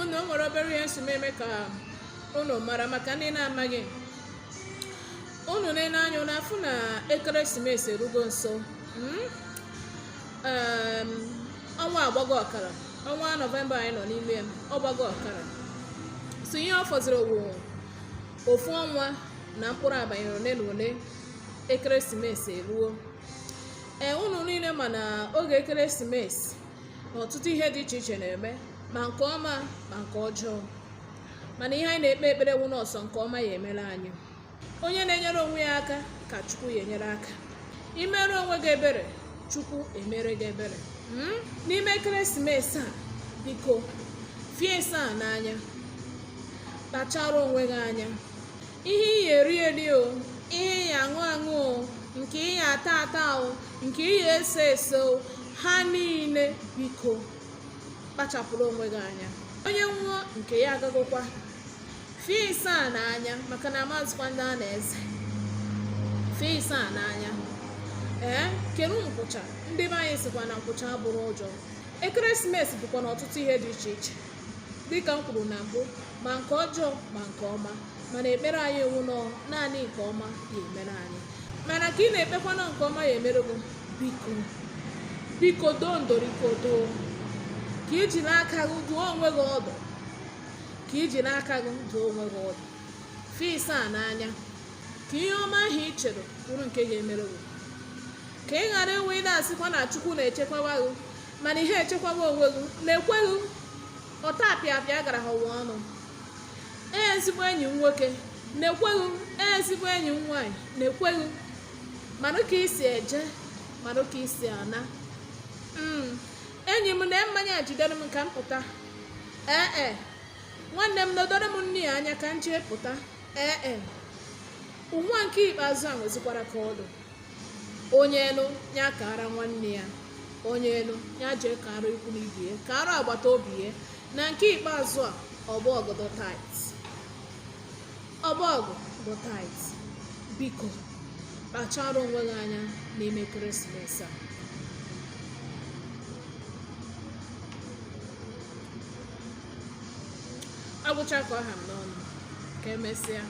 ụmụnne, o nwere obere ihe nsi eme ka unu mara maka ndị na-amaghị. Unu na-ene anya n'afọ na ekeresimesi erugo nso. Ọnwa agbago ọkara, ọnwa Nọvemba anyị nọ n'ime ya, ọ gbago ọkara. So ihe ọ fọziri wụ ofu ọnwa na mkpụrụ abanyere ole na ole ekeresimesi eruo. Unu niile ma na oge ekeresimesi na ọtụtụ ihe dị iche iche na-eme, ma nke ọma ma nke ọjọọ. Mana ihe anyị na-ekpe ekpere wụ n'ọsọ nke ọma ya emere anyị. Onye na-enyere onwe ya aka ka Chukwu ya enyere aka. Imere onwe gị ebere, Chukwu emere gị ebere. N'ime ekeresimesi a, biko fie a n'anya, kpachara onwe gị anya. Ihe ị eri eri o, ihe ị aṅụ aṅụ o, nke ị ata ata o, nke ị ese ese o, ha niile biko kpachapụrụ onwe gị anya. Onye nwụọ nke ya agagokwa. Fie a n'anya maka na amazịkwa ndị a na-eze. Fie a n'anya. Kedu nkwụcha? Ndị be anyị sikwa na nkwụcha abụrụ ụjọ. Ekeresimesi bụkwa na ọtụtụ ihe dị iche iche dịka m kwuru na mbụ, ma nke ọjọọ ma nke ọma. Mana ekpere anyị ewu nọ naanị nke ọma ya emere anyị. Mana ka ị na-ekpekwa na nke ọma ya emere gị, biko doo ndorikodo, ka iji n'aka gị duo onwe gị ọdụ, ka iji n'aka gị duo onwe gị ọdụ. Fie a n'anya, ka ihe ọma ahụ ị chere bụrụ nke ga-emere gị. Ka ị ghara enwe ị na-asịkwa na Chukwu na-echekwawa gị, mana ihe echekwawa onwe gị na-ekweghị. Ọta apịa gara ha ụwa ọnụ. Ezigbo enyi m nwoke na-ekweghị, ezigbo enyi m nwaanyị na-ekweghị. Mana ka isi eje, mana ka isi ana. Enyi m na mmanya jidere m ka m pụta. Nwanne m nọdoro m nne ya anya ka m jee pụta. Ụwa nke ikpeazụ a nwezikwara ka ọdụ. Onye elu ya kara nwanne ya, onye elu ya jee kara ikwu na ibe ya, kara agbata obi ya. Na nke ikpeazụ a, ọbọgụ dị tait. Ọbọgụ dị tait. Biko kpachara onwe gị anya n'ime ekeresimesi a. Agwụcha ka ọha m n'ọnụ. Ka emesịa.